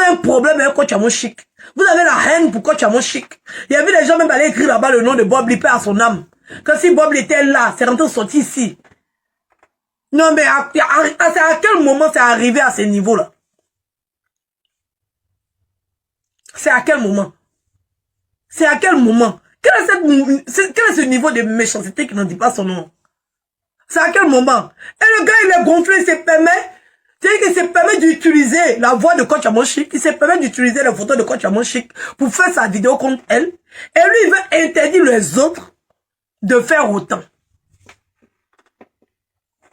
avez un problème avec Coach Amo Chic. Vous avez la haine pour Coach Amo Chic. Il y a vu les gens même aller écrire là-bas le nom de Bob Lee, paix à son âme. Comme si Bob Lee était là, c'est rentré sorti ici. Non mais à quel moment c'est arrivé à ce niveau-là? C'est à quel moment? C'est à quel moment? Quel est ce niveau de méchanceté qui n'en dit pas son nom? C'est à quel moment? Et le gars, il est gonflé, il se permet. C'est-à-dire qu'il se permet d'utiliser la voix de Coach Amo Chic, il se permet d'utiliser les photos de Coach Amo Chic pour faire sa vidéo contre elle. Et lui, il veut interdire les autres de faire autant.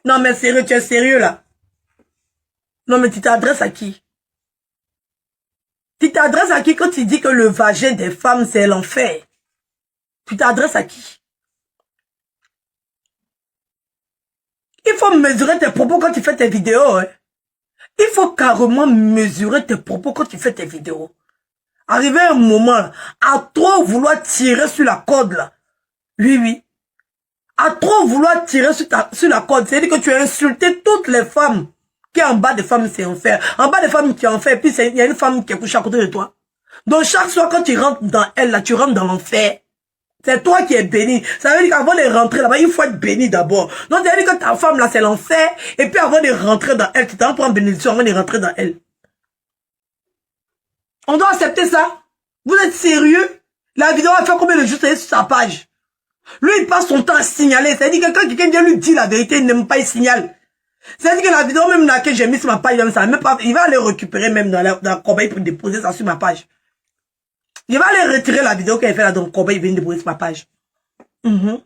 Non, mais sérieux, tu es sérieux là? Non, mais tu t'adresses à qui? Tu t'adresses à qui quand tu dis que le vagin des femmes, c'est l'enfer? Tu t'adresses à qui? Il faut mesurer tes propos quand tu fais tes vidéos. Hein. Il faut carrément mesurer tes propos quand tu fais tes vidéos. Arrivé un moment, là, à trop vouloir tirer sur la corde, là. Oui, oui. À trop vouloir tirer sur la corde, c'est-à-dire que tu as insulté toutes les femmes. Qui est en bas des femmes, c'est enfer. En bas des femmes, tu es enfer. Puis il y a une femme qui est couchée à côté de toi. Donc chaque soir, quand tu rentres dans elle, là, tu rentres dans l'enfer. C'est toi qui es béni. Ça veut dire qu'avant de rentrer là-bas, il faut être béni d'abord. Donc, ça veut dire que ta femme là, c'est l'enfer. Et puis avant de rentrer dans elle, tu t'en prends bénédiction avant de rentrer dans elle. On doit accepter ça. Vous êtes sérieux? La vidéo a fait combien de jours sur sa page? Lui, il passe son temps à signaler. C'est-à-dire que quand quelqu'un vient lui dire la vérité, il n'aime pas, il signale. C'est-à-dire que la vidéo même là que j'ai mis sur ma page, même pas, il va aller récupérer même dans la corbeille pour déposer ça sur ma page. Il va aller retirer la vidéo qu'elle fait là dans le corbeille, il vient déposer sur ma page. Mais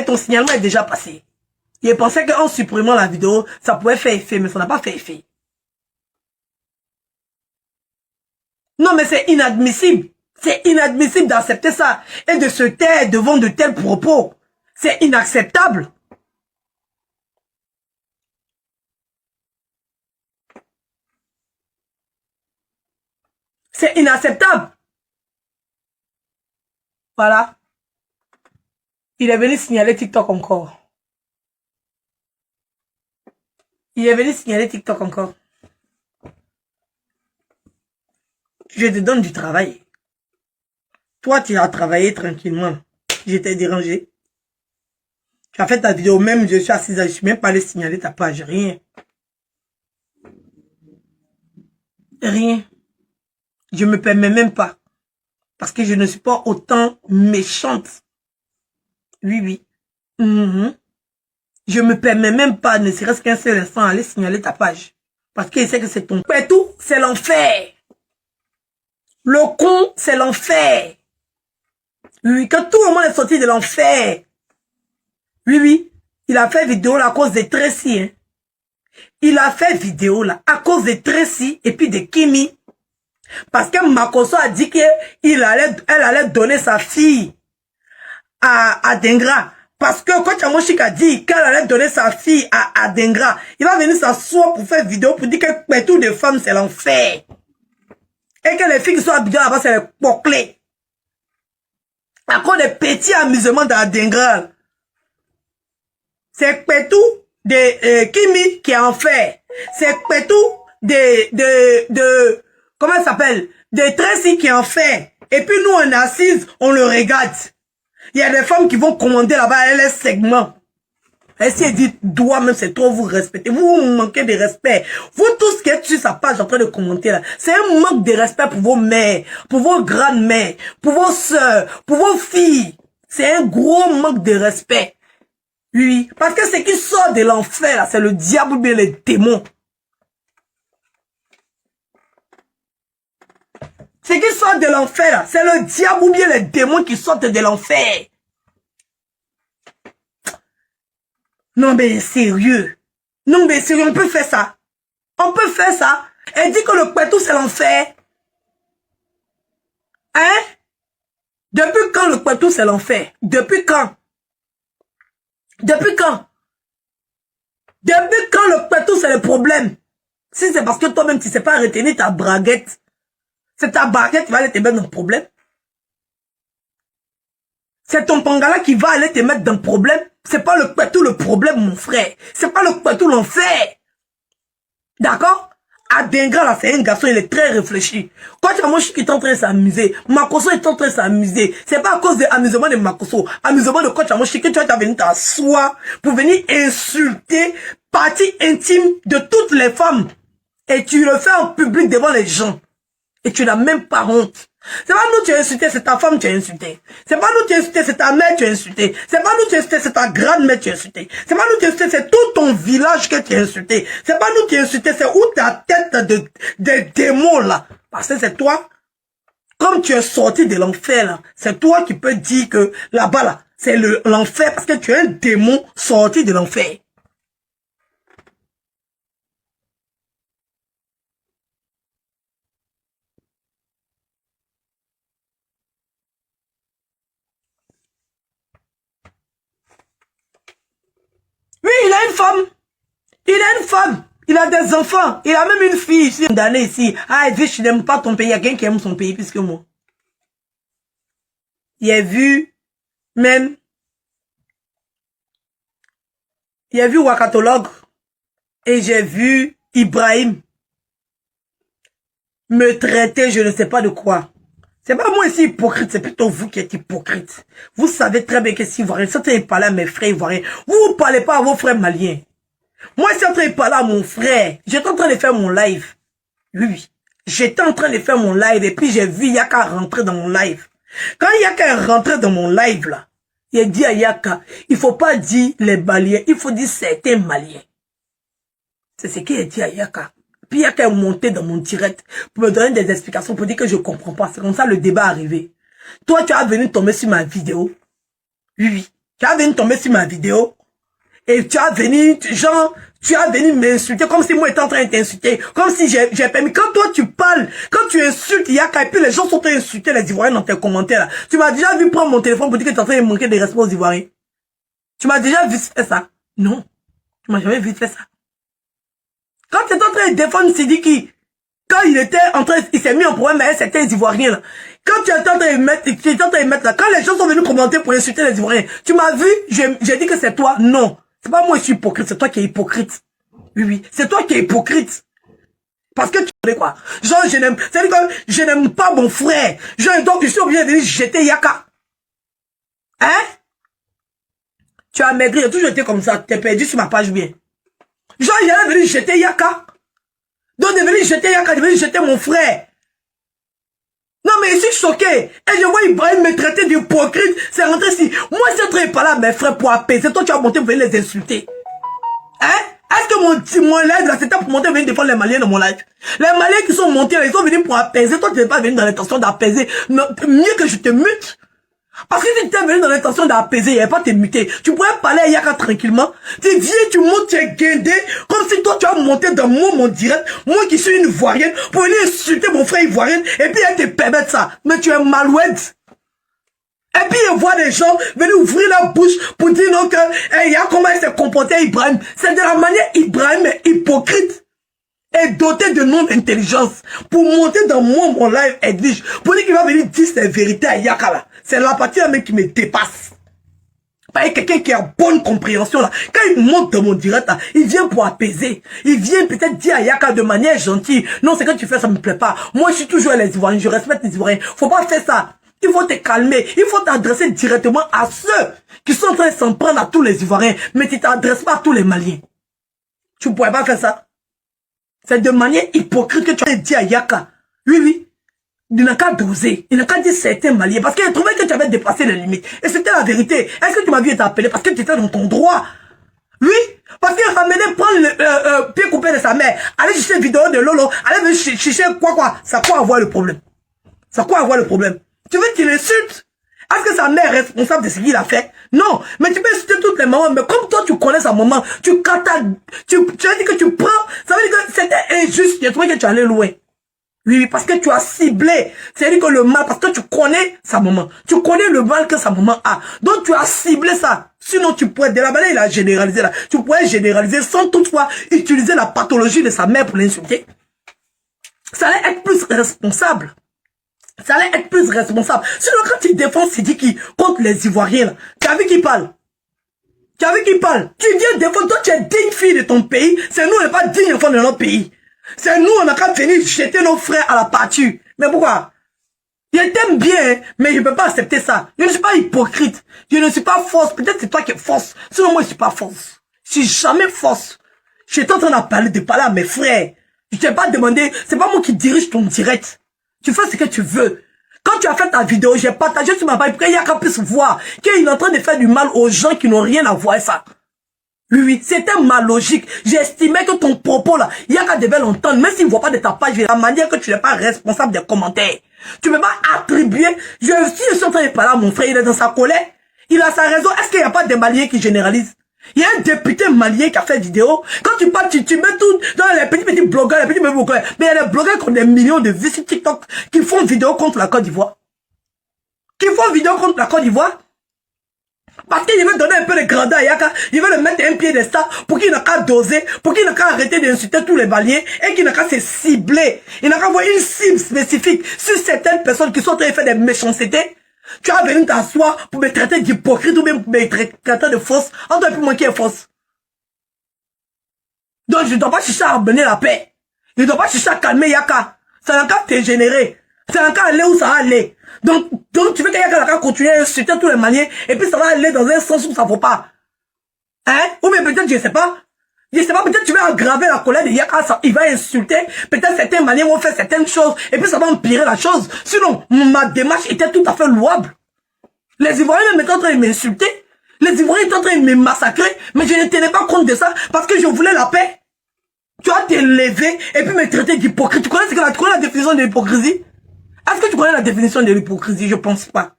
ton signalement est déjà passé. Il pensait qu'en supprimant la vidéo, ça pouvait faire effet, mais ça n'a pas fait effet. Non, mais c'est inadmissible. C'est inadmissible d'accepter ça et de se taire devant de tels propos. C'est inacceptable. C'est inacceptable. Voilà. Il est venu signaler TikTok encore. Il est venu signaler TikTok encore. Je te donne du travail. Toi, tu as travaillé tranquillement. Je t'ai dérangé. Tu as fait ta vidéo, même je suis assise, je suis même pas allé signaler ta page. Rien. Rien. Je me permets même pas. Parce que je ne suis pas autant méchante. Oui, oui. Je me permets même pas, ne serait-ce qu'un seul instant, aller signaler ta page. Parce qu'il sait que c'est ton... Mais tout, c'est l'enfer. Le con, c'est l'enfer. Oui, quand tout le monde est sorti de l'enfer. Oui, oui. Il a fait vidéo là à cause de Tracy. Hein. Il a fait vidéo là à cause de Tracy et puis de Kimi. Parce que Makoso a dit qu'elle allait donner sa fille à Dengra. Parce que quand Amo Chic a dit qu'elle allait donner sa fille à Dengra, il va venir s'asseoir pour faire vidéo pour dire que toutes les femmes c'est l'enfer. Et que les filles qui sont habillées là-bas c'est les poclés. À cause des petits amusements dans Dengra. C'est Petou de Kimi qui est en fait. C'est Petou de comment ça s'appelle? De Tracy qui est en fait. Et puis nous on est assises, on le regarde. Il y a des femmes qui vont commander là-bas les segments. Et si elle dit doigt même c'est trop vous respecter. Vous manquez de respect. Vous tous qui êtes sur sa page en train de commenter là. C'est un manque de respect pour vos mères, pour vos grandes-mères, pour vos sœurs, pour vos filles. C'est un gros manque de respect. Oui, parce que ce qui sort de l'enfer là, c'est le diable ou bien les démons. Ce qui sort de l'enfer là, c'est le diable ou bien les démons qui sortent de l'enfer. Non mais sérieux. Non mais sérieux, on peut faire ça. On peut faire ça. Elle dit que le Pétou c'est l'enfer. Hein? Depuis quand le Pétou c'est l'enfer? Depuis quand? Depuis quand? Depuis quand le Pétou c'est le problème? Si c'est parce que toi-même tu ne sais pas retenir ta braguette. C'est ta baguette qui va aller te mettre dans le problème. C'est ton pangala qui va aller te mettre dans le problème. C'est pas le Pétou le problème, mon frère. C'est pas le Pétou l'enfer. D'accord? Adenga là, c'est un garçon, il est très réfléchi. Quand tu as Moshi qui est en train de s'amuser, Makoso est en train de s'amuser. C'est pas à cause de l'amusement de Makoso, amusement de Coach Moshi que tu vas venir t'asseoir pour venir insulter partie intime de toutes les femmes. Et tu le fais en public devant les gens. Et tu n'as même pas honte. C'est pas nous tu as insulté, c'est ta femme tu as insulté. C'est pas nous tu as insulté, c'est ta mère tu as insulté. C'est pas nous tu as insulté, c'est ta grand-mère tu as insulté. C'est pas nous tu as insulté, c'est tout ton village que tu as insulté. C'est pas nous tu as insulté, c'est où ta tête de démon là. Parce que c'est toi, comme tu es sorti de l'enfer là, c'est toi qui peux dire que là-bas là, c'est l'enfer parce que tu es un démon sorti de l'enfer. Oui, il a une femme. Il a une femme. Il a des enfants. Il a même une fille ici. D'année ici. Ah, elle dit, je n'aime pas ton pays. Il y a quelqu'un qui aime son pays plus que moi. Il a vu, même, il a vu Wakatologue. Et j'ai vu Ibrahim me traiter, je ne sais pas de quoi. C'est pas moi ici hypocrite, c'est plutôt vous qui êtes hypocrite. Vous savez très bien que si vous restez parler à mes frères ivoiriens, vous ne parlez pas à vos frères maliens. Moi, je suis en train de parler à mon frère. J'étais en train de faire mon live. Oui. J'étais en train de faire mon live et puis j'ai vu Yaka rentrer dans mon live. Quand Yaka est rentré dans mon live là, il a dit à Yaka, il faut pas dire les Maliens, il faut dire certains Maliens. C'est ce qu'il a dit à Yaka. Puis Yaka est monté dans mon direct pour me donner des explications, pour dire que je comprends pas. C'est comme ça le débat est arrivé. Toi, tu as venu tomber sur ma vidéo. Oui. Tu as venu tomber sur ma vidéo. Et tu as venu, genre, tu as venu m'insulter comme si moi j'étais en train de t'insulter. Comme si j'ai permis. Quand toi tu parles, quand tu insultes Yaka, et puis les gens sont en train d'insulter les Ivoiriens dans tes commentaires là. Tu m'as déjà vu prendre mon téléphone pour dire que tu es en train de manquer de respect aux Ivoiriens. Tu m'as déjà vu faire ça? Non. Tu m'as jamais vu faire ça. Quand tu es en train de défendre Sidiki, quand il était en train, il s'est mis en problème avec certains Ivoiriens là. Quand tu étais en train de mettre, là, quand les gens sont venus commenter pour insulter les Ivoiriens, tu m'as vu, j'ai dit que c'est toi. Non. C'est pas moi qui suis hypocrite, c'est toi qui es hypocrite. Oui, oui. C'est toi qui es hypocrite. Parce que tu connais quoi? Genre, je n'aime pas mon frère. Genre, donc, je suis obligé de venir jeter Yaka. Hein? Tu as maigri, tu as toujours été comme ça, t'es perdu sur ma page bien. Genre, il est venu jeter Yaka. Donc, de venir jeter Yaka, de venir jeter mon frère. Non, mais je suis choqué. Et je vois Ibrahim me traiter d'hypocrite. C'est rentré ici. Moi, je suis pas là, mes frères, pour apaiser. Toi, tu vas monter pour venir les insulter. Hein? Est-ce que mon live, là, c'était pour monter, venir défendre les Maliens dans mon live? Les Maliens qui sont montés, là, ils sont venus pour apaiser. Toi, tu n'es pas venu dans l'intention d'apaiser. Mieux que je te mute. Parce que si tu étais venu dans l'intention d'apaiser, il n'y avait pas te muter. Tu pourrais parler à Yaka tranquillement. Tu viens, tu montes, tu es guindé. Comme si toi, tu as monté dans mon direct. Moi qui suis une Ivoirienne, pour venir insulter mon frère Ivoirien. Et puis, elle te permet ça. Mais tu es malouette. Et puis, il voit des gens venir ouvrir la bouche pour dire non que, il y a comment il s'est comporté Ibrahim. C'est de la manière Ibrahim est hypocrite. Et doté de non-intelligence. Pour monter dans mon live Edwige. Pour dire qu'il va venir dire ses vérités à Yaka là. C'est la partie là même qui me dépasse. Pas quelqu'un qui a bonne compréhension là. Quand il monte dans mon direct là, il vient pour apaiser. Il vient peut-être dire à Yaka de manière gentille. Non, c'est que tu fais ça me plaît pas. Moi je suis toujours les Ivoiriens, je respecte les Ivoiriens. Faut pas faire ça. Il faut te calmer. Il faut t'adresser directement à ceux qui sont en train de s'en prendre à tous les Ivoiriens. Mais tu t'adresses pas à tous les Maliens. Tu ne pourrais pas faire ça. C'est de manière hypocrite que tu as dit à Yaka. Oui, oui. Il n'a qu'à doser. Il n'a qu'à dire certains Maliens. Parce qu'il trouvait que tu avais dépassé les limites. Et c'était la vérité. Est-ce que tu m'as vu être appelé parce que tu étais dans ton droit? Oui. Parce qu'il ramenait prendre le pied coupé de sa mère. Aller chercher une vidéo de Lolo. Aller chercher quoi. Ça quoi avoir le problème? Ça quoi avoir le problème? Tu veux qu'il insulte? Est-ce que sa mère est responsable de ce qu'il a fait? Non. Mais tu peux insulter toutes les mamans. Mais comme toi, tu connais sa maman, tu as dit que tu prends. Ça veut dire que c'était injuste. Tu as trouvé que tu allais loin. Oui, parce que tu as ciblé. C'est-à-dire que le mal, parce que tu connais sa maman. Tu connais le mal que sa maman a. Donc tu as ciblé ça. Sinon, tu pourrais, de la manière il a généralisé là, tu pourrais généraliser sans toutefois utiliser la pathologie de sa mère pour l'insulter. Ça allait être plus responsable. Ça allait être plus responsable. Sinon, quand tu défends Sidiki contre les Ivoiriens, là, tu as vu qui parle? Tu as vu qui parle? Tu viens défendre, toi tu es digne fille de ton pays, c'est nous, on n'est pas digne enfant de notre pays. C'est nous, on a qu'à venir jeter nos frères à la pâture. Mais pourquoi? Je t'aime bien, mais je ne peux pas accepter ça. Je ne suis pas hypocrite. Je ne suis pas fausse. Peut-être c'est toi qui es fausse. Sinon, moi, je ne suis pas fausse. Je suis jamais fausse. J'étais en train de parler à mes frères. Je t'ai pas demandé, c'est pas moi qui dirige ton direct. Tu fais ce que tu veux. Quand tu as fait ta vidéo, j'ai partagé sur ma page pour qu'il y a qu'à puisse voir qu'il est en train de faire du mal aux gens qui n'ont rien à voir avec ça. Oui, oui, c'était ma logique. J'estimais que ton propos là, il y a qu'à devait l'entendre, même s'il ne voit pas de ta page, la manière que tu n'es pas responsable des commentaires. Tu ne peux pas attribuer. Si je suis en train de parler à mon frère, il est dans sa colère, il a sa raison. Est-ce qu'il n'y a pas des Maliens qui généralisent? Il y a un député malien qui a fait vidéo. Quand tu parles, tu mets tout dans les petits blogueurs, les petits blogueurs. Mais il y a des blogueurs qui ont des millions de vues sur TikTok qui font vidéo contre la Côte d'Ivoire. Qui font vidéo contre la Côte d'Ivoire. Parce qu'il veut donner un peu de grandeur à Yaka. Il veut le mettre un pied de ça pour qu'il n'a qu'à doser, pour qu'il n'a qu'à arrêter d'insulter tous les Maliens et qu'il n'a qu'à se cibler. Il n'a qu'à avoir une cible spécifique sur certaines personnes qui sont en train de faire des méchancetés. Tu as venu t'asseoir pour me traiter d'hypocrite ou même pour me traiter de fausse. On doit plus manquer fausse. Donc je ne dois pas chercher à amener la paix. Je ne dois pas chercher à calmer Yaka. Ça n'a qu'à te générer. Ça n'a qu'à aller où ça va aller. Donc tu veux que Yaka n'a qu'à continuer à insulter tous les Maliens et puis ça va aller dans un sens où ça ne vaut pas. Hein? Ou bien peut-être, je ne sais pas. Je ne sais pas, peut-être tu vas aggraver la colère de Yaka, il va insulter, peut-être certains Maliens vont faire certaines choses, et puis ça va empirer la chose. Sinon, ma démarche était tout à fait louable. Les Ivoiriens étaient en train de m'insulter, les Ivoiriens étaient en train de me massacrer, mais je ne tenais pas compte de ça, parce que je voulais la paix. Tu vas t'élever, et puis me traiter d'hypocrite. Tu connais la définition de l'hypocrisie? Est-ce que tu connais la définition de l'hypocrisie? Je pense pas.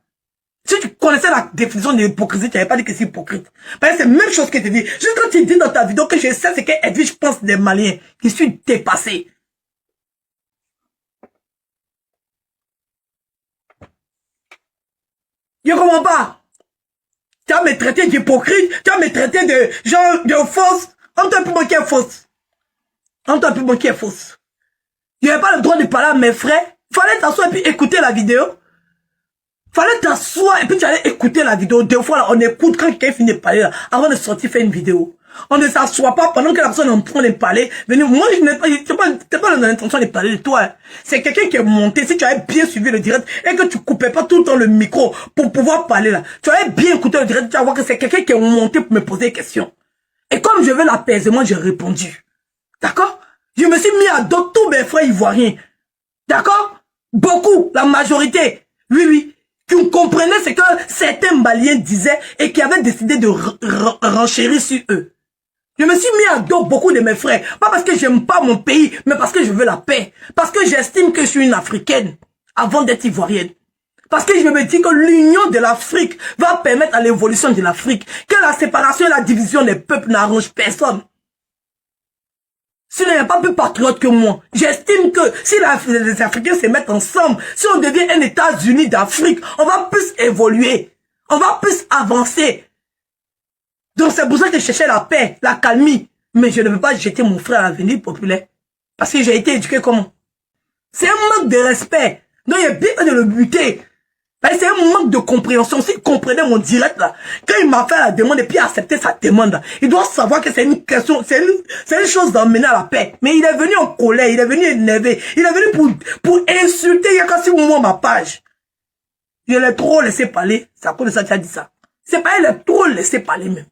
Si tu connaissais la définition de l'hypocrisie, tu n'avais pas dit que c'est hypocrite. Parce que c'est la même chose que tu dis. Juste quand tu dis dans ta vidéo que je sais ce qu'Edwige pense des Maliens, qui suis dépassé. Je comprends pas. Tu vas me traiter d'hypocrite, tu vas me traiter de genre de fausse. On t'a plus manqué fausse. On t'a plus manqué fausse. Je n'avais pas le droit de parler à mes frères. Fallait t'asseoir et puis écouter la vidéo. Fallait t'asseoir et puis tu allais écouter la vidéo. Deux fois, là, on écoute quand quelqu'un finit de parler, là, avant de sortir faire une vidéo. On ne s'assoit pas pendant que la personne est en train de parler. Venez, moi, je n'ai pas dans l'intention de parler de toi. Hein. C'est quelqu'un qui est monté. Si tu avais bien suivi le direct et que tu coupais pas tout le temps le micro pour pouvoir parler là, tu avais bien écouté le direct, tu vas voir que c'est quelqu'un qui est monté pour me poser des questions. Et comme je veux l'apaisement, j'ai répondu. D'accord? Je me suis mis à dos tous mes frères ivoiriens. D'accord? Beaucoup, la majorité. Oui, oui. Qui comprenaient ce que certains Maliens disaient et qui avaient décidé de renchérir sur eux. Je me suis mis à dos beaucoup de mes frères. Pas parce que j'aime pas mon pays, mais parce que je veux la paix. Parce que j'estime que je suis une Africaine avant d'être ivoirienne. Parce que je me dis que l'union de l'Afrique va permettre à l'évolution de l'Afrique. Que la séparation et la division des peuples n'arrangent personne. S'il n'y a pas plus patriote que moi, j'estime que si les Africains se mettent ensemble, si on devient un États-Unis d'Afrique, on va plus évoluer, on va plus avancer. Donc c'est pour ça que je cherchais la paix, la calmie. Mais je ne veux pas jeter mon frère à l'avenir populaire. Parce que j'ai été éduqué comment? C'est un manque de respect. Donc il y a bien de le buter. C'est un manque de compréhension. S'il comprenait mon direct là, quand il m'a fait la demande et puis accepté sa demande là, il doit savoir que c'est une question, c'est une chose d'emmener à la paix. Mais il est venu en colère, il est venu énervé, il est venu pour insulter Yaka sur moi ma page. Je l'ai trop laissé parler. C'est à cause de ça que tu as dit ça. C'est pas elle, est trop laissé parler même.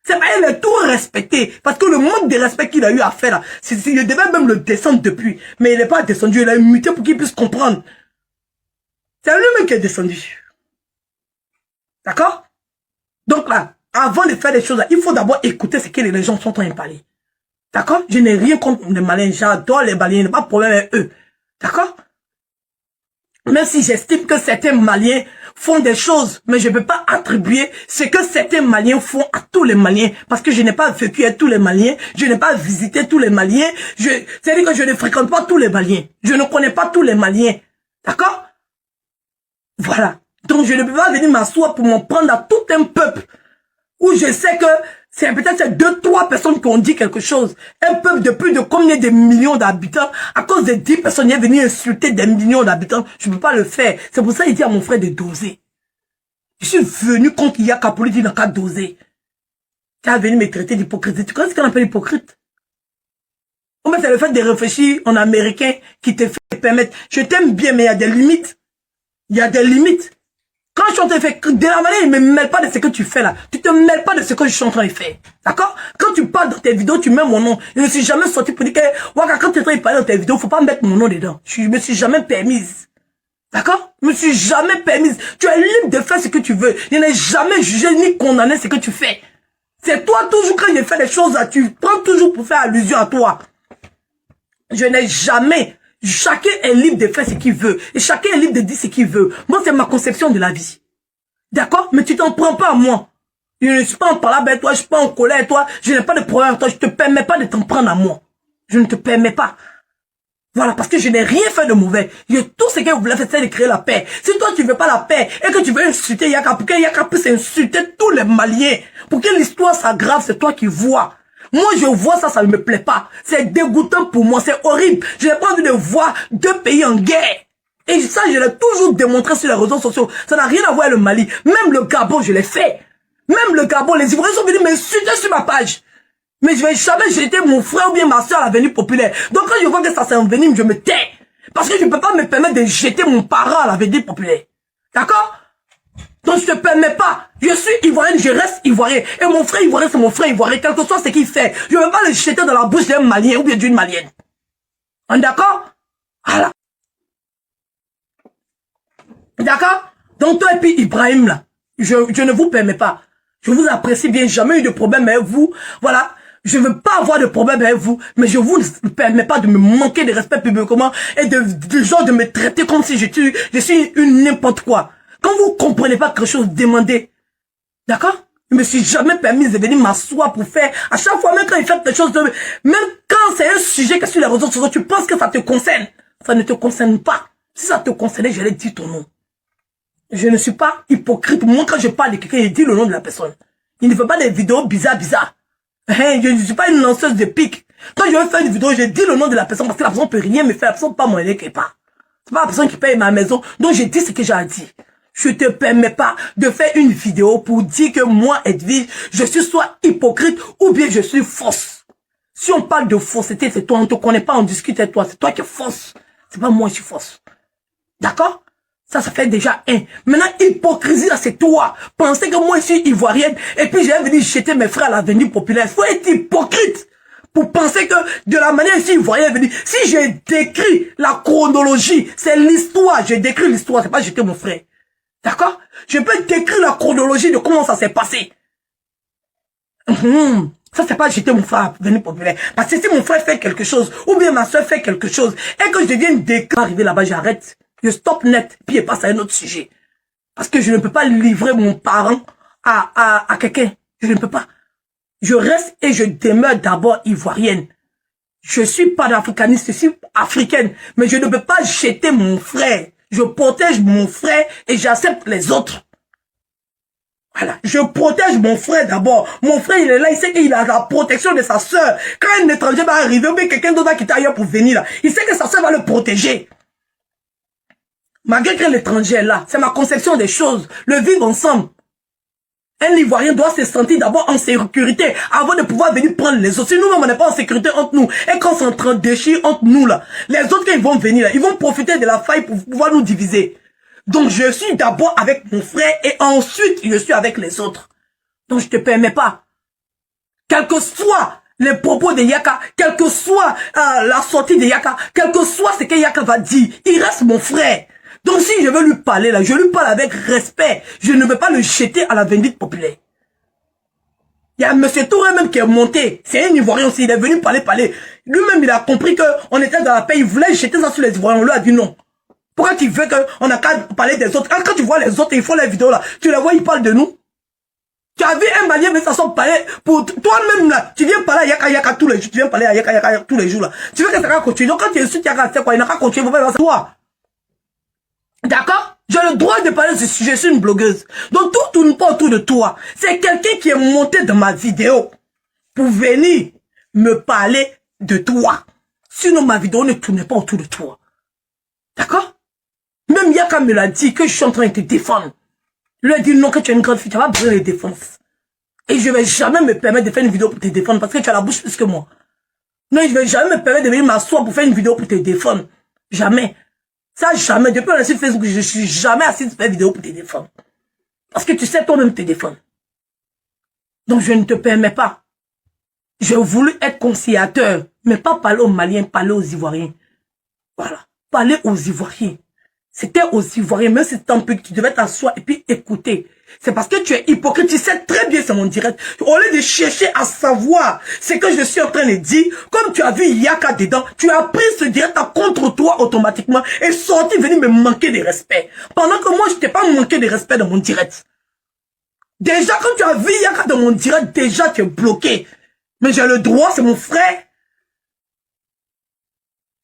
C'est pas elle, est trop respecté. Parce que le manque de respect qu'il a eu à faire là, il devait même le descendre depuis. Mais il n'est pas descendu, il a muté pour qu'il puisse comprendre. C'est lui-même qui est descendu. D'accord? Donc là, avant de faire des choses, là, il faut d'abord écouter ce que les gens sont en train de parler. D'accord? Je n'ai rien contre les Maliens. J'adore les Maliens. Il n'y a pas de problème avec eux. D'accord? Même si j'estime que certains Maliens font des choses, mais je ne peux pas attribuer ce que certains Maliens font à tous les Maliens. Parce que je n'ai pas vécu avec tous les Maliens. Je n'ai pas visité tous les Maliens. C'est-à-dire que je ne fréquente pas tous les Maliens. Je ne connais pas tous les Maliens. D'accord? Voilà. Donc je ne peux pas venir m'asseoir pour m'en prendre à tout un peuple où je sais que c'est peut-être ces 2-3 personnes qui ont dit quelque chose. Un peuple de plus de combien de millions d'habitants, à cause de 10 personnes, il est venu insulter des millions d'habitants. Je ne peux pas le faire. C'est pour ça qu'il dit à mon frère de doser. Je suis venu contre Yaka pour lui dire qu'à doser. Tu as venu me traiter d'hypocrisie. Tu connais ce qu'on appelle hypocrite? Ou bien c'est le fait de réfléchir en américain qui te fait permettre. Je t'aime bien, mais il y a des limites. Il y a des limites. Quand je suis en train de faire, de la manière, il ne me mêle pas de ce que tu fais là. Tu te mêles pas de ce que je suis en train de faire. D'accord? Quand tu parles dans tes vidéos, tu mets mon nom. Je ne suis jamais sorti pour dire que, Waka, quand tu es en train de parler dans tes vidéos, faut pas mettre mon nom dedans. Je me suis jamais permise. D'accord? Je me suis jamais permise. Tu es libre de faire ce que tu veux. Je n'ai jamais jugé ni condamné ce que tu fais. C'est toi toujours quand je fais des choses là, tu prends toujours pour faire allusion à toi. Je n'ai jamais. Chacun est libre de faire ce qu'il veut. Et chacun est libre de dire ce qu'il veut. Moi, c'est ma conception de la vie. D'accord? Mais tu t'en prends pas à moi. Je ne suis pas en parlant avec toi, je suis pas en colère avec toi, je n'ai pas de problème avec toi, je te permets pas de t'en prendre à moi. Je ne te permets pas. Voilà, parce que je n'ai rien fait de mauvais. Tout ce que vous voulez faire, c'est de créer la paix. Si toi, tu veux pas la paix, et que tu veux insulter Yaka, pour que Yaka puisse insulter tous les Maliens, pour que l'histoire s'aggrave, c'est toi qui vois. Moi, je vois ça, ça ne me plaît pas. C'est dégoûtant pour moi, c'est horrible. Je n'ai pas envie de voir deux pays en guerre. Et ça, je l'ai toujours démontré sur les réseaux sociaux. Ça n'a rien à voir avec le Mali. Même le Gabon, je l'ai fait. Même le Gabon, les Ivoiriens sont venus m'insulter sur ma page. Mais je vais jamais jeter mon frère ou bien ma soeur à l'avenue populaire. Donc quand je vois que ça s'envenime, je me tais. Parce que je ne peux pas me permettre de jeter mon parent à l'avenue populaire. D'accord? Donc je te permets pas. Je suis ivoirienne, je reste ivoirien. Et mon frère ivoirien, c'est mon frère ivoirien. Quel que soit ce qu'il fait, je ne vais pas le jeter dans la bouche d'un Malien ou bien d'une Malienne. On est d'accord? Voilà. D'accord? Donc toi et puis Ibrahim là, je ne vous permets pas. Je vous apprécie bien, jamais eu de problème avec vous. Voilà. Je veux pas avoir de problème avec vous, mais je vous permets pas de me manquer de respect publiquement et de genre de me traiter comme si je suis une n'importe quoi. Quand vous comprenez pas quelque chose, demandez. D'accord? Je me suis jamais permis de venir m'asseoir pour faire, à chaque fois, même quand il fait quelque chose même quand c'est un sujet que sur les réseaux sociaux, tu penses que ça te concerne. Ça ne te concerne pas. Si ça te concernait, j'allais dire ton nom. Je ne suis pas hypocrite. Moi, quand je parle de quelqu'un, je dis le nom de la personne. Il ne fait pas des vidéos bizarres. Je ne suis pas une lanceuse de pique. Quand je veux faire une vidéo, je dis le nom de la personne parce que la personne peut rien me faire. La personne peut pas m'en aider quelque part. C'est pas la personne qui paye ma maison. Donc je dis ce que j'ai à dire. Je te permets pas de faire une vidéo pour dire que moi, Edwige, je suis soit hypocrite ou bien je suis fausse. Si on parle de fausseté, c'est toi. On ne te connaît pas, on discute avec toi. C'est toi qui es fausse. C'est pas moi qui suis fausse. D'accord? Ça fait déjà un. Maintenant, hypocrisie, là, c'est toi. Pensez que moi, je suis ivoirienne, et puis j'ai venu jeter mes frères à l'avenue populaire. Il faut être hypocrite pour penser que de la manière dont ivoirienne est venue. Si j'ai décrit la chronologie, c'est l'histoire. J'ai décrit l'histoire, c'est pas jeter mon frère. D'accord? Je peux décrire la chronologie de comment ça s'est passé. Ça, c'est pas jeter mon frère à l'avenue populaire. Parce que si mon frère fait quelque chose, ou bien ma soeur fait quelque chose, et que je devienne décrit, arriver là-bas, j'arrête. Je stoppe net, puis je passe à un autre sujet. Parce que je ne peux pas livrer mon parent à quelqu'un. Je ne peux pas. Je reste et je demeure d'abord ivoirienne. Je suis pas d'africaniste, je suis africaine. Mais je ne peux pas jeter mon frère. Je protège mon frère et j'accepte les autres. Voilà. Je protège mon frère d'abord. Mon frère, il est là, il sait qu'il a la protection de sa soeur. Quand un étranger va arriver, ou bien quelqu'un d'autre va quitter ailleurs pour venir là, il sait que sa soeur va le protéger. Malgré que l'étranger est là, c'est ma conception des choses. Le vivre ensemble. Un Ivoirien doit se sentir d'abord en sécurité avant de pouvoir venir prendre les autres. Si nous-mêmes on n'est pas en sécurité entre nous, et qu'on s'en train de déchirer entre nous là, les autres quand ils vont venir là, ils vont profiter de la faille pour pouvoir nous diviser. Donc je suis d'abord avec mon frère et ensuite je suis avec les autres. Donc je te permets pas. Quel que soit les propos de Yaka, quelle que soit la sortie de Yaka, quel que soit ce que Yaka va dire, il reste mon frère. Donc si je veux lui parler là, je lui parle avec respect. Je ne veux pas le jeter à la vindicte populaire. Il y a M. Touré même qui est monté. C'est un Ivoirien aussi. Il est venu parler. Lui-même, il a compris qu'on était dans la paix. Il voulait jeter ça sur les Ivoiriens. On lui a dit non. Pourquoi tu veux qu'on a qu'à parler des autres? Quand tu vois les autres, ils font les vidéos là. Tu les vois, ils parlent de nous. Tu as vu un Malien, mais ça sont parler pour toi-même là. Tu viens parler à Yaka tous les jours. Tu viens parler à Yaka tous les jours là. Tu veux que ça va continuer. Donc quand tu insultes Yaka, c'est quoi? Il n'a qu'à continuer. Il faut faire ça. Toi. D'accord? J'ai le droit de parler de ce sujet, je suis une blogueuse. Donc tout tourne pas autour de toi. C'est quelqu'un qui est monté dans ma vidéo pour venir me parler de toi. Sinon ma vidéo ne tournait pas autour de toi. D'accord? Même Yaka me l'a dit que je suis en train de te défendre. Je lui ai dit non, que tu es une grande fille, tu n'as pas besoin de défense. Et je vais jamais me permettre de faire une vidéo pour te défendre parce que tu as la bouche plus que moi. Non, je ne vais jamais me permettre de venir m'asseoir pour faire une vidéo pour te défendre. Jamais. Ça, jamais. Depuis qu'on a sur Facebook, je suis jamais assis pour faire une vidéo pour te défendre. Parce que tu sais toi-même te défendre. Donc, je ne te permets pas. J'ai voulu être conciliateur, mais pas parler aux Maliens, parler aux Ivoiriens. Voilà. Parler aux Ivoiriens. C'était aux Ivoiriens, même si tant que tu devais t'asseoir et puis écouter. C'est parce que tu es hypocrite, tu sais très bien c'est mon direct. Au lieu de chercher à savoir ce que je suis en train de dire, comme tu as vu Yaka dedans, tu as pris ce direct contre toi automatiquement et sorti venir me manquer de respect. Pendant que moi, je t'ai pas manqué de respect dans mon direct. Déjà, quand tu as vu Yaka dans mon direct, déjà tu es bloqué. Mais j'ai le droit, c'est mon frère.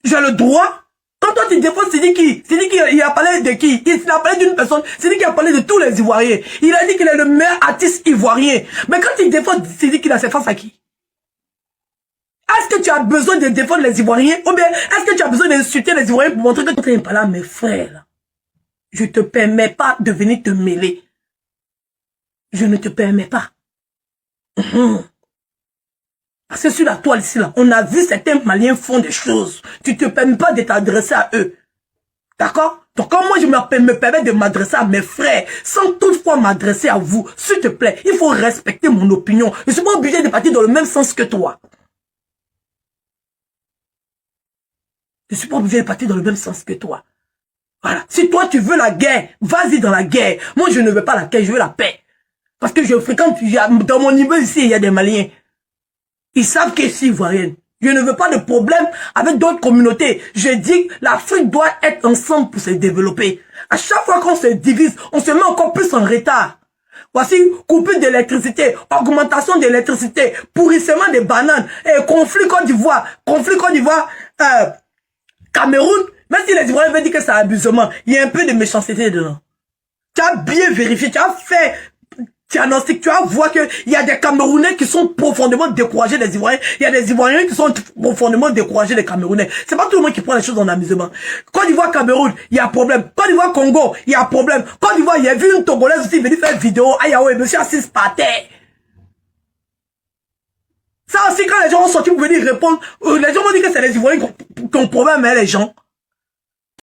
J'ai le droit. Quand toi tu défends, c'est dit qui? C'est dit qu'il a parlé de qui? Il a parlé d'une personne, c'est dit qu'il a parlé de tous les Ivoiriens. Il a dit qu'il est le meilleur artiste ivoirien. Mais quand il défend, c'est dit qu'il a fait face à qui? Est-ce que tu as besoin de défendre les Ivoiriens? Ou bien est-ce que tu as besoin d'insulter les Ivoiriens pour montrer que tu n'es pas là, mes frères? Je ne te permets pas de venir te mêler. Je ne te permets pas. Parce que sur la toile ici, là, on a vu certains Maliens font des choses. Tu ne te permets pas de t'adresser à eux. D'accord? Donc, quand moi, je me permets de m'adresser à mes frères, sans toutefois m'adresser à vous, s'il te plaît, il faut respecter mon opinion. Je ne suis pas obligé de partir dans le même sens que toi. Je ne suis pas obligé de partir dans le même sens que toi. Voilà. Si toi, tu veux la guerre, vas-y dans la guerre. Moi, je ne veux pas la guerre, je veux la paix. Parce que je fréquente, dans mon niveau ici, il y a des Maliens. Ils savent que je suis ivoirienne. Je ne veux pas de problème avec d'autres communautés. Je dis que l'Afrique doit être ensemble pour se développer. À chaque fois qu'on se divise, on se met encore plus en retard. Voici coupure d'électricité, augmentation d'électricité, pourrissement des bananes, conflit Côte d'Ivoire, Cameroun. Même si les Ivoiriens veulent dire que c'est un abusement, il y a un peu de méchanceté dedans. Tu as bien vérifié, tu as fait diagnostic, tu vas voir qu'il y a des Camerounais qui sont profondément découragés des Ivoiriens. Il y a des Ivoiriens qui sont profondément découragés des Camerounais. C'est pas tout le monde qui prend les choses en amusement. Côte d'Ivoire, Cameroun, il y a problème. Côte d'Ivoire, Congo, il y a problème. Côte d'Ivoire, il y a vu une Togolaise aussi venir faire une vidéo. Aïe, ouais, monsieur assis par terre. Ça aussi, quand les gens ont sorti pour venir répondre, les gens vont dire que c'est les Ivoiriens qui ont problème, mais les gens.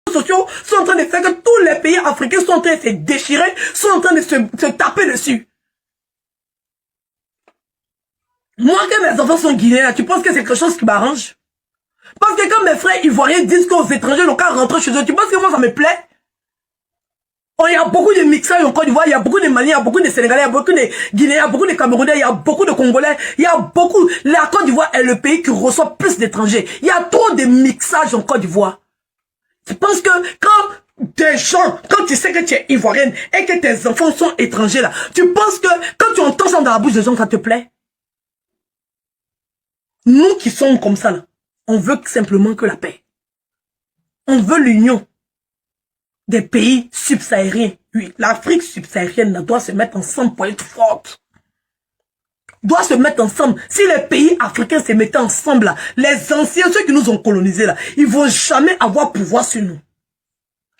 Les réseaux sociaux sont en train de faire que tous les pays africains sont en train de se déchirer, sont en train de se taper dessus. Moi, que mes enfants sont guinéens, tu penses que c'est quelque chose qui m'arrange? Parce que quand mes frères ivoiriens disent qu'aux étrangers n'ont qu'à rentrer chez eux, tu penses que moi ça me plaît? Oh, il y a beaucoup de mixages en Côte d'Ivoire, il y a beaucoup de Maliens, il y a beaucoup de Sénégalais, il y a beaucoup de Guinéens, il y a beaucoup de Camerounais, il y a beaucoup de Congolais, il y a beaucoup... La Côte d'Ivoire est le pays qui reçoit plus d'étrangers. Il y a trop de mixages en Côte d'Ivoire. Tu penses que quand des gens, quand tu sais que tu es ivoirienne et que tes enfants sont étrangers là, tu penses que quand tu entends ça dans la bouche des gens, ça te plaît? Nous qui sommes comme ça là, on veut simplement que la paix. On veut l'union des pays subsahariens. Oui, l'Afrique subsaharienne doit se mettre ensemble pour être forte. Doit se mettre ensemble. Si les pays africains se mettaient ensemble là, les anciens, ceux qui nous ont colonisés là, ils vont jamais avoir pouvoir sur nous.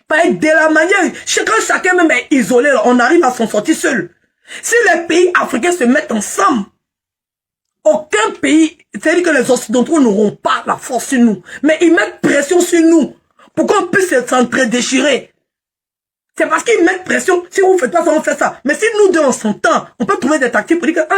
De la manière, chacun même est isolé là, on arrive à s'en sortir seul. Si les pays africains se mettent ensemble, aucun pays, c'est-à-dire que les Occidentaux n'auront pas la force sur nous. Mais ils mettent pression sur nous pour qu'on puisse s'entre-déchirer. C'est parce qu'ils mettent pression. Si vous ne faites pas ça, on fait ça. Mais si nous deux, on s'entend, on peut trouver des tactiques pour dire que,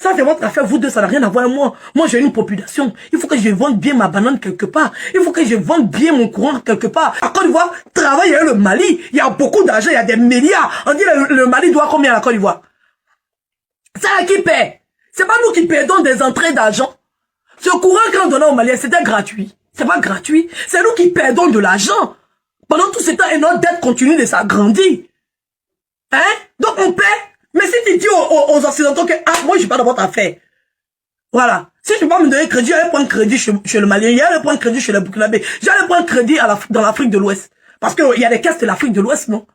ça c'est votre affaire, vous deux, ça n'a rien à voir avec moi. Moi, j'ai une population. Il faut que je vende bien ma banane quelque part. Il faut que je vende bien mon courant quelque part. À Côte d'Ivoire, travaille avec le Mali. Il y a beaucoup d'argent, il y a des milliards. On dit le Mali doit combien à la Côte d'Ivoire? C'est là qui paie. C'est pas nous qui perdons des entrées d'argent. Ce courant qu'on donnait aux Maliens, c'était gratuit. C'est pas gratuit. C'est nous qui perdons de l'argent. Pendant tout ce temps, et notre dette continue de s'agrandir. Hein? Donc on paie. Mais si tu dis aux Occidentaux que, moi je suis pas dans votre affaire. Voilà. Si je peux pas me donner crédit, j'allais prendre crédit chez le Malien, j'allais prendre crédit chez le Burkinabé, j'allais prendre crédit dans l'Afrique de l'Ouest. Parce qu'il y a des caisses de l'Afrique de l'Ouest, non?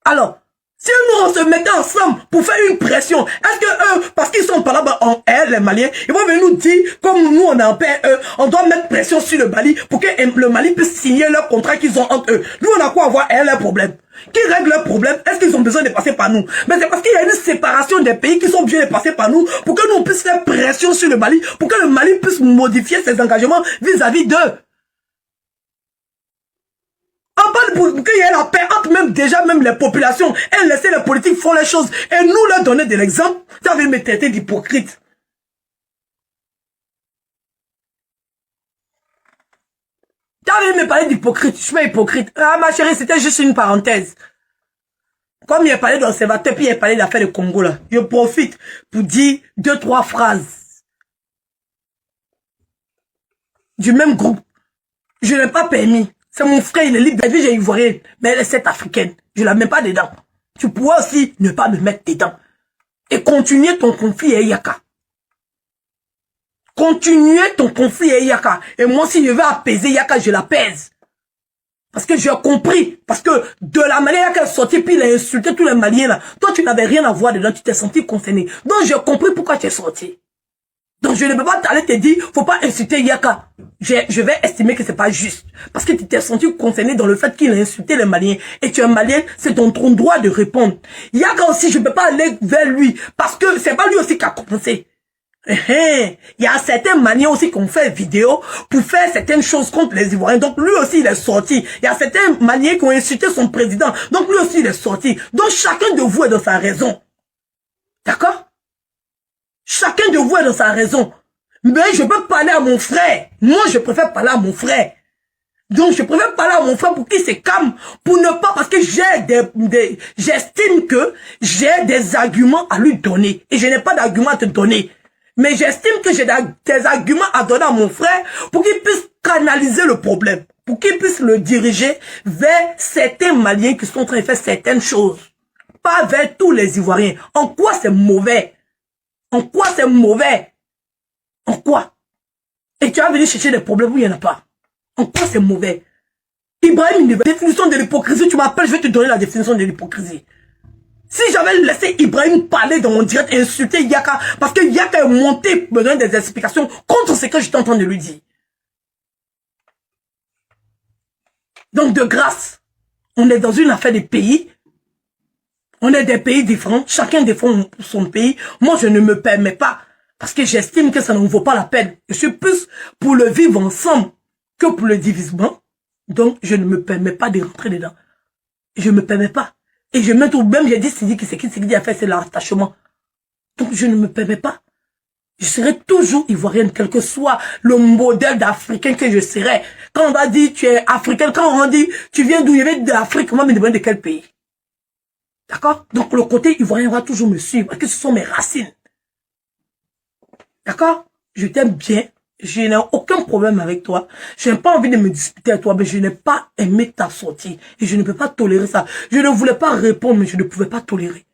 Alors, si nous on se mettait ensemble pour faire une pression, est-ce que eux, parce qu'ils sont pas là-bas en air, les Maliens, ils vont venir nous dire, comme nous on est en paix, eux, on doit mettre pression sur le Mali pour que le Mali puisse signer leur contrat qu'ils ont entre eux. Nous on a quoi avoir leur problème? qui règlent leurs problèmes, est-ce qu'ils ont besoin de passer par nous? Mais c'est parce qu'il y a une séparation des pays qui sont obligés de passer par nous pour que nous on puisse faire pression sur le Mali, pour que le Mali puisse modifier ses engagements vis-à-vis d'eux. On parle pour qu'il y ait la paix entre même les populations et laisser les politiques faire les choses et nous leur donner de l'exemple. Tu avais me traiter d'hypocrite. Tu avais me parler d'hypocrite. Je suis pas hypocrite. Ah ma chérie, c'était juste une parenthèse. Comme il a parlé d'observateur, puis il a parlé d'affaires de Congo là. Je profite pour dire 2-3 phrases du même groupe. Je n'ai pas permis. C'est mon frère, il est libre. J'ai ivoirienne, mais elle est cette africaine. Je la mets pas dedans. Tu pourras aussi ne pas me mettre dedans. Et continuer ton conflit à Yaka. Continuer ton conflit à Yaka. Et moi, si je veux apaiser Yaka, je l'apaise. Parce que j'ai compris. Parce que de la manière qu'elle est sortie, puis il a insulté tous les Maliens là. Toi, tu n'avais rien à voir dedans, tu t'es senti concerné. Donc, j'ai compris pourquoi tu es sorti. Donc, je ne peux pas t'aller te dire, faut pas insulter Yaka. Je vais estimer que c'est pas juste. Parce que tu t'es senti concerné dans le fait qu'il a insulté les Maliens. Et tu es malien, c'est ton droit de répondre. Yaka aussi, je ne peux pas aller vers lui. Parce que c'est pas lui aussi qui a commencé. Il y a certains Maliens aussi qui ont fait vidéo pour faire certaines choses contre les Ivoiriens. Donc lui aussi il est sorti. Il y a certains Maliens qui ont insulté son président. Donc lui aussi il est sorti. Donc chacun de vous est dans sa raison. D'accord? Chacun de vous est dans sa raison. Mais je peux parler à mon frère. Moi je préfère parler à mon frère. Donc je préfère parler à mon frère pour qu'il se calme. Pour ne pas, parce que j'estime que j'ai des arguments à lui donner. Et je n'ai pas d'arguments à te donner. Mais j'estime que j'ai des arguments à donner à mon frère pour qu'il puisse canaliser le problème. Pour qu'il puisse le diriger vers certains Maliens qui sont en train de faire certaines choses. Pas vers tous les Ivoiriens. En quoi c'est mauvais? En quoi c'est mauvais? En quoi? Et tu vas venir chercher des problèmes où il n'y en a pas. En quoi c'est mauvais? Ibrahim, une définition de l'hypocrisie, tu m'appelles, je vais te donner la définition de l'hypocrisie. Si j'avais laissé Ibrahim parler dans mon direct et insulter Yaka, parce que Yaka est monté me donner des explications contre ce que j'étais en train de lui dire. Donc de grâce, on est dans une affaire de pays, on est des pays différents, chacun défend son pays. Moi je ne me permets pas, parce que j'estime que ça ne vaut pas la peine. Je suis plus pour le vivre ensemble que pour le divisement. Donc je ne me permets pas de rentrer dedans. Je ne me permets pas. Et je me trouve même, j'ai dit, c'est qui dit à faire, c'est l'attachement. Donc, je ne me permets pas. Je serai toujours ivoirienne, quel que soit le modèle d'Africain que je serai. Quand on va dire, tu es africain, quand on dit, tu viens d'où, je viens d'Afrique, on va me demander de quel pays. D'accord? Donc, le côté ivoirien va toujours me suivre, parce que ce sont mes racines. D'accord? Je t'aime bien. Je n'ai aucun problème avec toi. Je n'ai pas envie de me disputer avec toi, mais je n'ai pas aimé ta sortie. Et je ne peux pas tolérer ça. Je ne voulais pas répondre, mais je ne pouvais pas tolérer.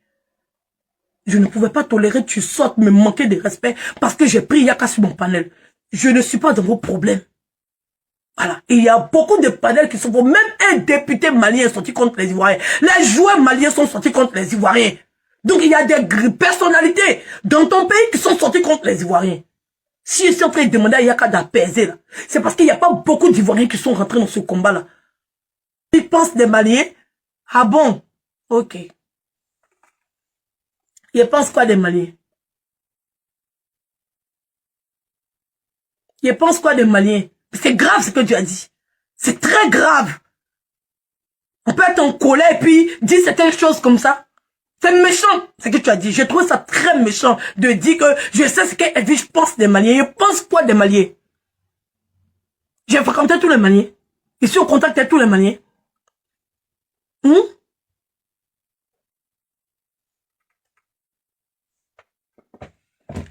Je ne pouvais pas tolérer que tu sortes me manquer de respect parce que j'ai pris Yaka sur mon panel. Je ne suis pas dans vos problèmes. Voilà. Et il y a beaucoup de panels qui sont pour même un député malien est sorti contre les Ivoiriens. Les joueurs maliens sont sortis contre les Ivoiriens. Donc il y a des personnalités dans ton pays qui sont sortis contre les Ivoiriens. Si je suis en train de demander à Yaka d'apaiser, là, c'est parce qu'il n'y a pas beaucoup d'Ivoiriens qui sont rentrés dans ce combat-là. Ils pensent des Maliens. Ah bon? Ok. Ils pensent quoi des Maliens? Ils pensent quoi des Maliens? C'est grave ce que tu as dit. C'est très grave. On peut être en colère et puis dire certaines choses comme ça. C'est méchant ce que tu as dit. Je trouve ça très méchant de dire que je sais ce qu'elle dit, je pense des Maliens. Je pense quoi des Maliens? J'ai fréquenté tous les Maliens. Je suis en contact avec tous les Maliens.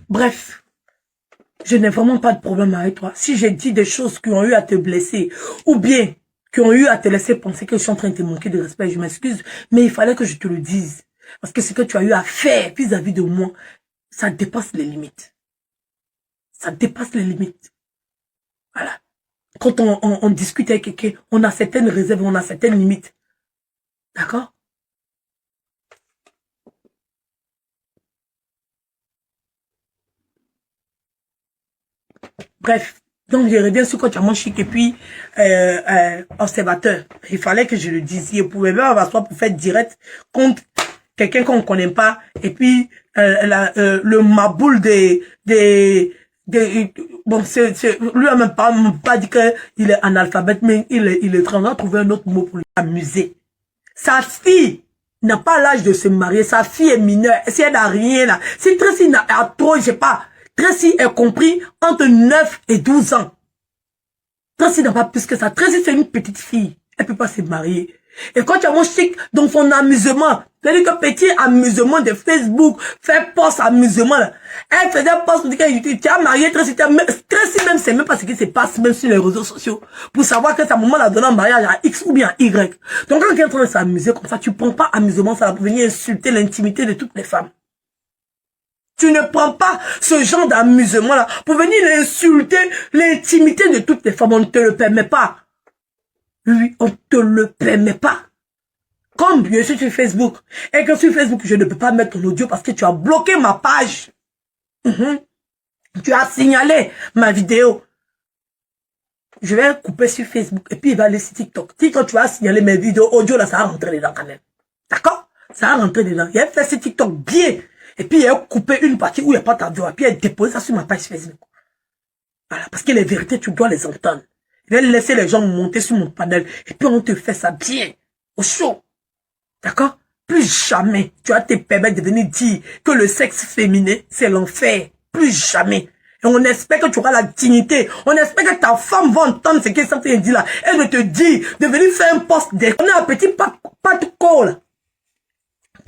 Bref, je n'ai vraiment pas de problème avec toi. Si j'ai dit des choses qui ont eu à te blesser, ou bien qui ont eu à te laisser penser que je suis en train de te manquer de respect, je m'excuse, mais il fallait que je te le dise. Parce que ce que tu as eu à faire vis-à-vis de moi, ça dépasse les limites. Ça dépasse les limites. Voilà. Quand on discute avec quelqu'un, on a certaines réserves, on a certaines limites. D'accord? Bref, Donc, je reviens sur Coach Amon Chic et puis observateur. Il fallait que je le dise. Il pouvait même m'asseoir pour faire direct contre quelqu'un qu'on ne connaît pas. Et puis, le maboule bon, lui a même pas dit qu'il est analphabète, mais il est en train de trouver un autre mot pour lui amuser. Sa fille n'a pas l'âge de se marier. Sa fille est mineure. Si elle n'a rien là. Si Tracy n'a trop, je sais pas. Tracy est compris entre 9 et 12 ans. Tracy n'a pas plus que ça. Tracy, c'est une petite fille. Elle peut pas se marier. Et quand tu as mon chic dans son amusement, c'est-à-dire que petit amusement de Facebook, faire post amusement, là. Elle faisait post pour dire que tu as marié Tracy. Tracy même, c'est même pas ce qui se passe même sur les réseaux sociaux. Pour savoir que sa maman l'a donné un mariage à X ou bien à Y. Donc quand quelqu'un est en train de s'amuser comme ça, tu prends pas amusement, ça va venir insulter l'intimité de toutes les femmes. Tu ne prends pas ce genre d'amusement-là pour venir insulter l'intimité de toutes les femmes. On ne te le permet pas. Oui, on ne te le permet pas. Comme je suis sur Facebook. Et que sur Facebook, je ne peux pas mettre ton audio parce que tu as bloqué ma page. Tu as signalé ma vidéo. Je vais couper sur Facebook et puis il va aller sur TikTok. TikTok, tu vas signaler mes vidéos audio, là, ça va rentrer dedans quand même. D'accord? Ça va rentrer dedans. Il a fait sur TikTok bien. Et puis, il a coupé une partie où il n'y a pas ta vidéo. Et puis, il a déposé ça sur ma page Facebook. Voilà. Parce que les vérités, tu dois les entendre. Il va laisser les gens monter sur mon panel. Et puis, on te fait ça bien. Au chaud. D'accord? Plus jamais, tu vas te permettre de venir dire que le sexe féminin, c'est l'enfer. Plus jamais. Et on espère que tu auras la dignité. On espère que ta femme va entendre ce qu'elle est en train de dire là. Elle de te dire de venir faire un poste. On a un petit pas de colle.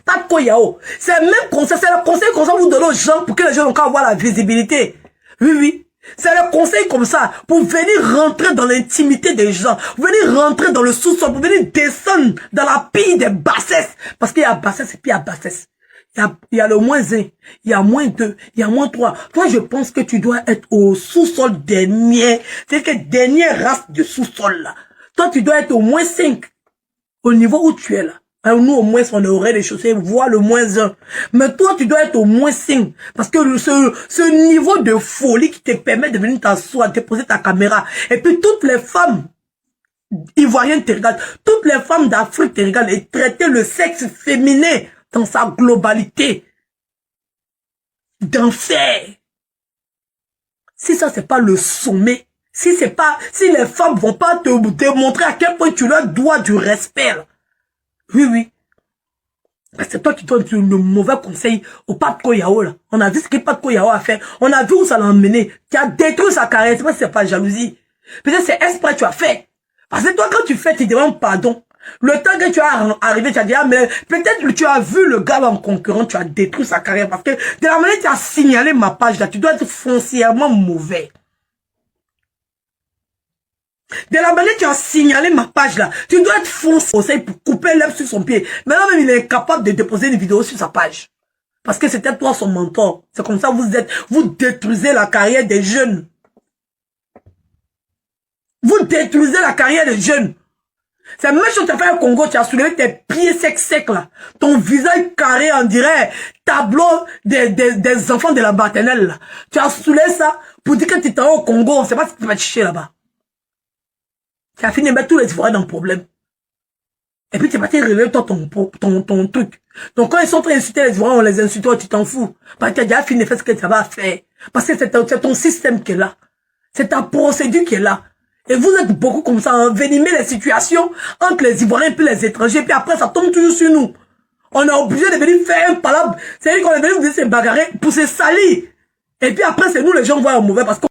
Pas de koyao. C'est le même conseil, c'est le conseil comme ça vous donnez aux gens pour que les gens ont avoir la visibilité. Oui, oui. C'est le conseil comme ça pour venir rentrer dans l'intimité des gens, pour venir rentrer dans le sous-sol, pour venir descendre dans la pile des bassesses. Parce qu'il y a bassesse et puis il y a bassesse. Il y a le moins 1, il y a moins 2, il y a moins 3. Toi, je pense que tu dois être au sous-sol dernier. C'est que dernière race de sous-sol là. Toi, tu dois être au moins 5 au niveau où tu es là. Alors nous, au moins, on aurait les chaussées, voire le moins 1. Mais toi, tu dois être au moins 5. Parce que ce niveau de folie qui te permet de venir t'asseoir, de poser ta caméra. Et puis, toutes les femmes ivoiriennes te regardent. Toutes les femmes d'Afrique te regardent et traiter le sexe féminin dans sa globalité. D'enfer. Si ça, c'est pas le sommet. Si les femmes vont pas te démontrer à quel point tu leur dois du respect, là. Oui, oui. C'est toi qui donnes le mauvais conseil au Pape Koyao, là. On a vu ce que Pape Koyao a fait. On a vu où ça l'a emmené. Tu as détruit sa carrière. C'est pas si c'est pas jalousie. Peut-être c'est exprès tu as fait. Parce que toi, quand tu fais, tu demandes pardon. Le temps que tu as arrivé, tu as dit, ah, mais peut-être que tu as vu le gars en concurrent, tu as détruit sa carrière. Parce que de la manière que tu as signalé ma page, là, tu dois être foncièrement mauvais. De la manière que tu as signalé ma page là, tu dois être foncé pour couper l'herbe sur son pied. Maintenant même, il est incapable de déposer une vidéo sur sa page. Parce que c'était toi son mentor. C'est comme ça vous détruisez la carrière des jeunes. Vous détruisez la carrière des jeunes. C'est même chose que tu as fait au Congo, tu as soulevé tes pieds secs là. Ton visage carré, on dirait tableau des enfants de la maternelle là. Tu as soulevé ça pour dire que tu étais au Congo, on ne sait pas si tu vas chier là-bas. Tu as fini de mettre tous les Ivoiriens dans le problème. Et puis tu es parti révéler toi ton truc. Donc quand ils sont en train d'insulter les Ivoiriens, on les insulte, toi tu t'en fous. Parce que tu as déjà fini de faire ce que tu vas faire. Parce que c'est ton système qui est là. C'est ta procédure qui est là. Et vous êtes beaucoup comme ça, envenimer les situations entre les Ivoiriens et puis les étrangers. Puis après ça tombe toujours sur nous. On est obligé de venir faire un palabre. C'est-à-dire qu'on est venu vous se bagarrer pour se salir. Et puis après c'est nous les gens voient au mauvais parce que